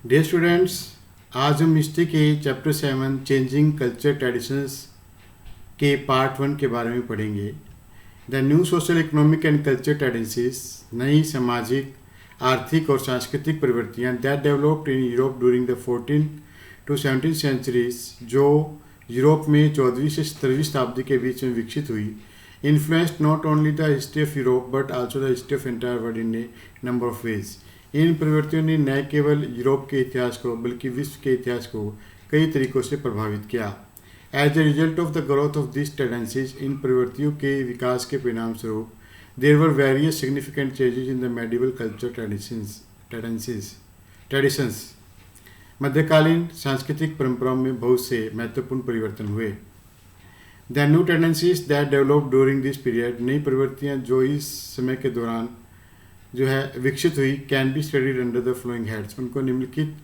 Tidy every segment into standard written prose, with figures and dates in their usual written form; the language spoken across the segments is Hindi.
डियर स्टूडेंट्स, आज हम हिस्ट्री के चैप्टर 7 चेंजिंग कल्चर ट्रेडिशंस के पार्ट 1 के बारे में पढ़ेंगे। The new social economic and culture traditions, नई सामाजिक, आर्थिक और सांस्कृतिक प्रवृत्तियाँ that developed in Europe during the 14 to 17 centuries, जो यूरोप में 14वीं से 17वीं शताब्दी के बीच में विकसित हुई, influenced not only the history of Europe but also the history of entire world in a number of ways. इन प्रवृत्तियों ने न केवल यूरोप के इतिहास को बल्कि विश्व के इतिहास को कई तरीकों से प्रभावित किया। As a result of the growth of this tendencies, इन प्रवृत्तियों के विकास के परिणाम स्वरूप there were various significant changes in the medieval culture traditions. मध्यकालीन सांस्कृतिक परंपराओं में बहुत से महत्वपूर्ण परिवर्तन हुए। The new tendencies that develop during this period, नई प्रवृत्तियाँ जो इस समय के दौरान जो है विकसित हुई, can be studied under the flowing heads, उनको निम्नलिखित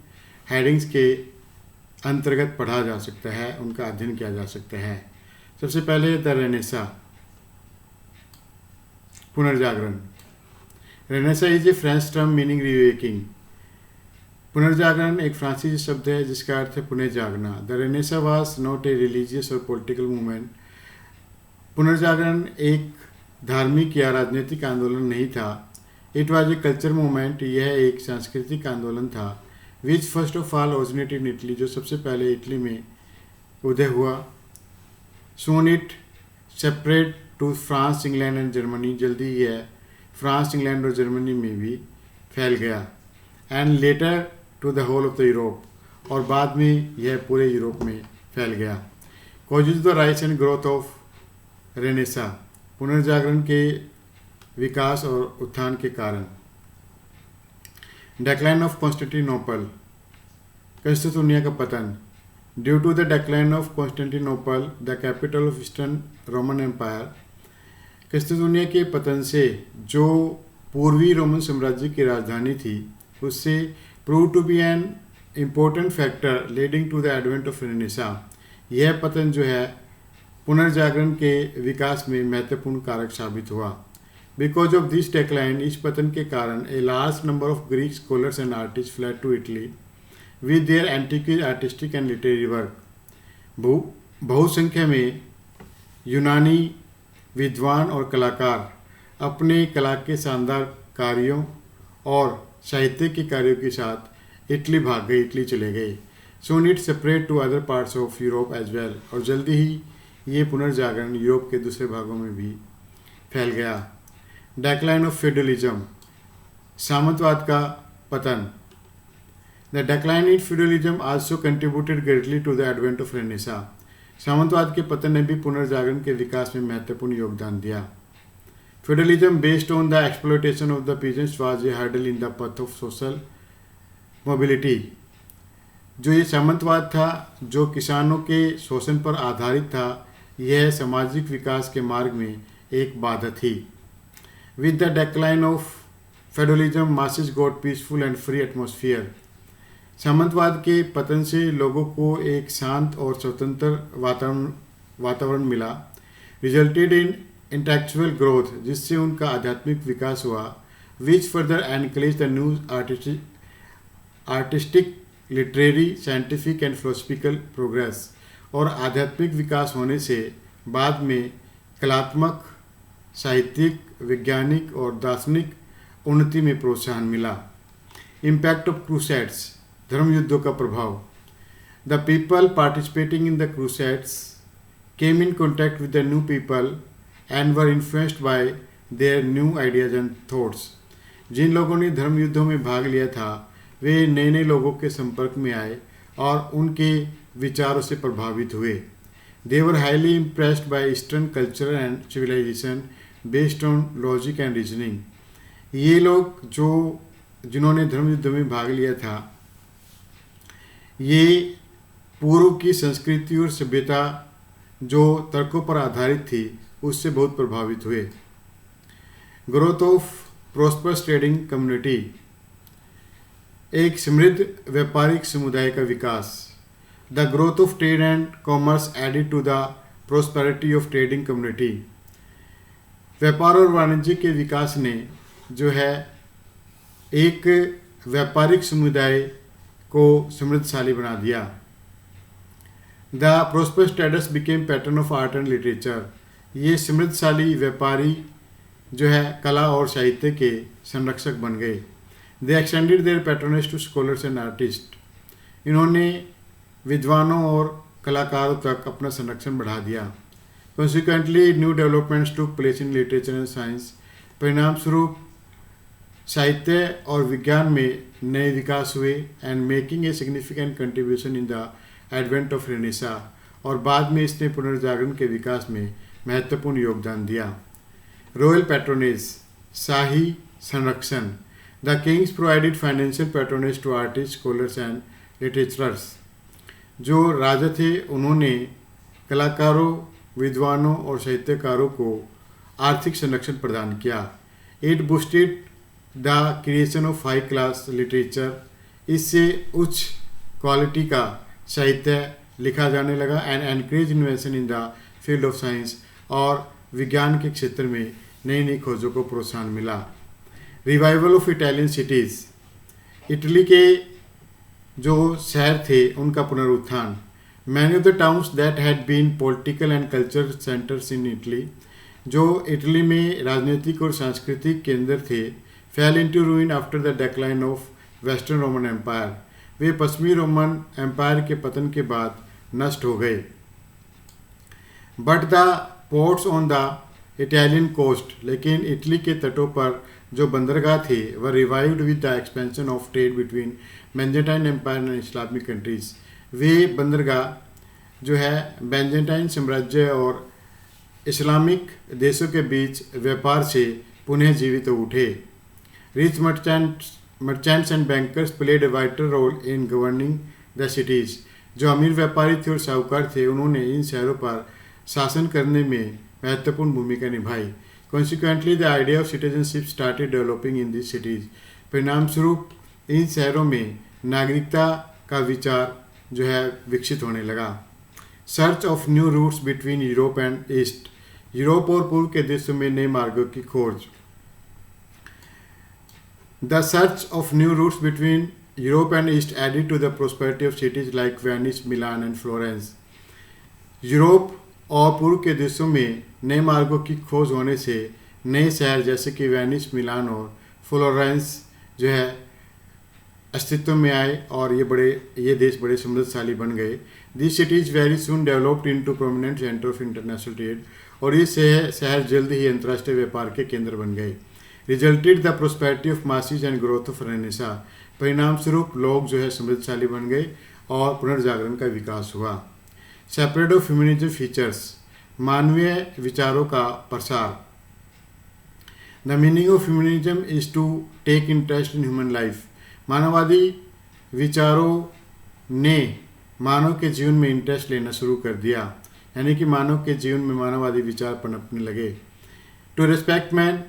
हेडिंग्स के अंतर्गत पढ़ा जा सकता है, उनका अध्ययन किया जा सकता है। सबसे पहले द रेनेसा, पुनर्जागरण। Renaissance is a French term meaning reawakening. पुनर्जागरण एक फ्रांसीसी शब्द है जिसका अर्थ है पुनः जागना। The renaissance was not a religious और पॉलिटिकल मूवमेंट। पुनर्जागरण एक धार्मिक या राजनीतिक आंदोलन नहीं था। It was a culture movement, यह एक सांस्कृतिक आंदोलन था। Which first of all originated in Italy, जो सबसे पहले इटली में उदय हुआ। Soon it separate to France, England and Germany, जल्दी यह फ्रांस, इंग्लैंड और जर्मनी में भी फैल गया। And later to the whole of the Europe, और बाद में यह पूरे यूरोप में फैल गया। Causes the rise and growth of renaissance, पुनर्जागरण के विकास और उत्थान के कारण। डेक्लाइन ऑफ कॉन्स्टेंटिनोपल, कंस्तांतिनिया का पतन। Due to the decline of Constantinople, the capital of eastern Roman empire, कंस्तांतिनिया के पतन से जो पूर्वी रोमन साम्राज्य की राजधानी थी, उससे prove to be an important factor leading to the advent of renaissance. यह पतन जो है पुनर्जागरण के विकास में महत्वपूर्ण कारक साबित हुआ। बिकॉज ऑफ दिस डेक्लाइन, इस पतन के कारण, a large number of Greek scholars and artist fled to Italy with their antiquities artistic and literary work. बहुसंख्या में यूनानी विद्वान और कलाकार अपने कला के शानदार कार्यों और साहित्य के कार्यों के साथ इटली भाग गए, इटली चले गए। Soon it separate to other parts of Europe as well, और जल्दी ही ये पुनर्जागरण यूरोप के दूसरे भागों में भी फैल गया। डेक्लाइन ऑफ फ्यूडलिज्म, सामंतवाद का पतन। The decline in feudalism also contributed greatly to the advent of renaissance. सामंतवाद के पतन ने भी पुनर्जागरण के विकास में महत्वपूर्ण योगदान दिया। Feudalism based on the exploitation of the peasants was a hurdle in the path of social mobility. जो ये सामंतवाद था, जो किसानों के शोषण पर आधारित था, यह सामाजिक विकास के मार्ग में एक बाधा थी। With the decline of feudalism, masses got peaceful and free atmosphere. सामंतवाद के पतन से लोगों को एक शांत और स्वतंत्र वातावरण मिला। रिजल्टेड इन इंटेलेक्चुअल ग्रोथ, जिससे उनका आध्यात्मिक विकास हुआ। Which further encourage the new artistic, literary, scientific and philosophical progress, और आध्यात्मिक विकास होने से बाद में कलात्मक, साहित्यिक, वैज्ञानिक और दार्शनिक उन्नति में प्रोत्साहन मिला। इम्पैक्ट ऑफ क्रूसेड्स, धर्म युद्धों का प्रभाव। The people participating in the crusades came in contact with the new people and were influenced by their new ideas and thoughts. जिन लोगों ने धर्म युद्धों में भाग लिया था, वे नए नए लोगों के संपर्क में आए और उनके विचारों से प्रभावित हुए। They were highly impressed by Eastern culture and civilization based on logic and reasoning. ये लोग जिन्होंने धर्म युद्ध में भाग लिया था, ये पूर्व की संस्कृति और सभ्यता जो तर्कों पर आधारित थी, उससे बहुत प्रभावित हुए। Growth of prosperous trading community, एक समृद्ध व्यापारिक समुदाय का विकास। The growth of trade and commerce added to the prosperity of trading community. व्यापार और वाणिज्य के विकास ने जो है एक व्यापारिक समुदाय को समृद्धशाली बना दिया। The prosper status became pattern of art and literature. ये समृद्धशाली व्यापारी जो है कला और साहित्य के संरक्षक बन गए। They extended their patronage to scholars and artist. इन्होंने विद्वानों और कलाकारों तक अपना संरक्षण बढ़ा दिया। Consequently new developments to place in literature and science. परिणाम स्वरूप साहित्य और विज्ञान में नए विकास हुए and making a significant contribution in the advent of renaissance. और बाद में इसने पुनर्जागरण के विकास में महत्वपूर्ण योगदान दिया। रॉयल पैट्रोनेज, शाही संरक्षण। The kings provided financial patronage to artist, scholars and litterateurs. जो राजा थे उन्होंने कलाकारों, विद्वानों और साहित्यकारों को आर्थिक संरक्षण प्रदान किया। It boosted the creation of high class literature. इससे उच्च क्वालिटी का साहित्य लिखा जाने लगा and encourage invention in the field of science. और विज्ञान के क्षेत्र में नई नई खोजों को प्रोत्साहन मिला। Revival of Italian cities. Italy के जो शहर थे उनका पुनरुत्थान। Many of the towns that had been political and cultural centres in Italy. जो इटली में राजनीतिक और सांस्कृतिक केंद्र थे, fell into ruin after the decline of western Roman empire. वे पश्चिमी रोमन एम्पायर के पतन के बाद नष्ट हो गए। But the ports on the Italian coast. लेकिन इटली के तटों पर जो बंदरगाह थे वह revived with the expansion of trade between Byzantine empire and Islamic countries. वे बंदरगाह जो है बेंजेंटाइन साम्राज्य और इस्लामिक देशों के बीच व्यापार से पुनः जीवित हो उठे। Rich merchants and bankers played a vital role in governing the cities. जो अमीर व्यापारी थे और साहूकार थे उन्होंने इन शहरों पर शासन करने में महत्वपूर्ण भूमिका निभाई। Consequently the idea of citizenship started developing in this cities. परिणाम स्वरूप इन शहरों में नागरिकता का विचार जो है विकसित होने लगा। Search of new routes between Europe and east. Europe और पूर्व के देशों में नए मार्गों की खोज। The search of new routes between Europe and east added to the prosperity of cities like Venice, Milan and Florence. Europe और पूर्व के देशों में नए मार्गों की खोज होने से नए शहर जैसे कि वेनिस, मिलान और फ्लोरेंस जो है अस्तित्व में आए और ये देश बड़े समृद्धशाली बन गए। This cities very soon developed into prominent centre of international trade. और ये शहर जल्द ही अंतर्राष्ट्रीय व्यापार के केंद्र बन गए। Resulted the prosperity of masses and growth of Renaissance. परिणाम स्वरूप लोग जो है समृद्धशाली बन गए और पुनर्जागरण का विकास हुआ। Separate of humanism features. मानवीय विचारों का प्रसार। The meaning of humanism is to take interest in human life. मानववादी विचारों ने मानव के जीवन में इंटरेस्ट लेना शुरू कर दिया, यानी कि मानव के जीवन में मानववादी विचार पनपने लगे। टू रिस्पेक्ट मैन,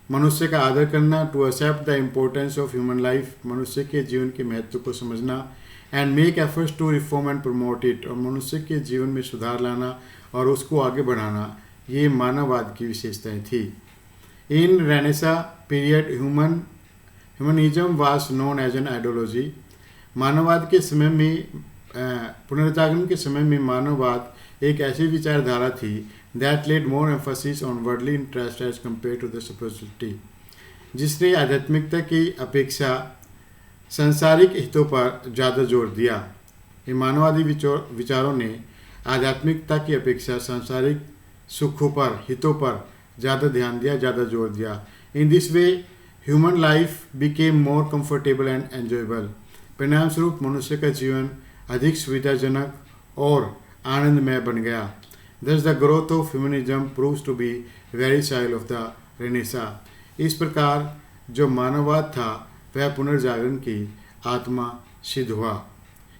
मनुष्य का आदर करना। To accept the importance of human life, मनुष्य के जीवन के महत्व को समझना। And make efforts to reform and promote it, और मनुष्य के जीवन में सुधार लाना और उसको आगे बढ़ाना, ये मानववाद की विशेषताएं थी। In renaissance period humanism was known as an ideology. मानववाद के समय में पुनर्जागरण के समय में मानववाद एक ऐसी विचारधारा थी that led more emphasis on worldly interest as compare to the spirituality, जिसने आध्यात्मिकता की अपेक्षा सांसारिक हितों पर ज़्यादा जोर दिया। ये मानववादी विचारों ने आध्यात्मिकता की अपेक्षा सांसारिक सुखों पर, हितों पर ज़्यादा ध्यान दिया, ज़्यादा जोर दिया। In this way human life became more comfortable and enjoyable. परिणाम स्वरूप मनुष्य का जीवन अधिक सुविधाजनक और आनंदमय बन गया। Thus the growth of humanism proves to be very child of the Renaissance। इस प्रकार जो मानववाद था वह पुनर्जागरण की आत्मा सिद्ध हुआ।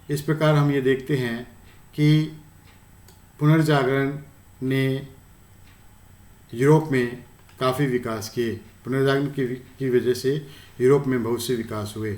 इस प्रकार हम ये देखते हैं कि पुनर्जागरण ने यूरोप में काफ़ी विकास किए। पुनर्जागरण की वजह से यूरोप में बहुत से विकास हुए।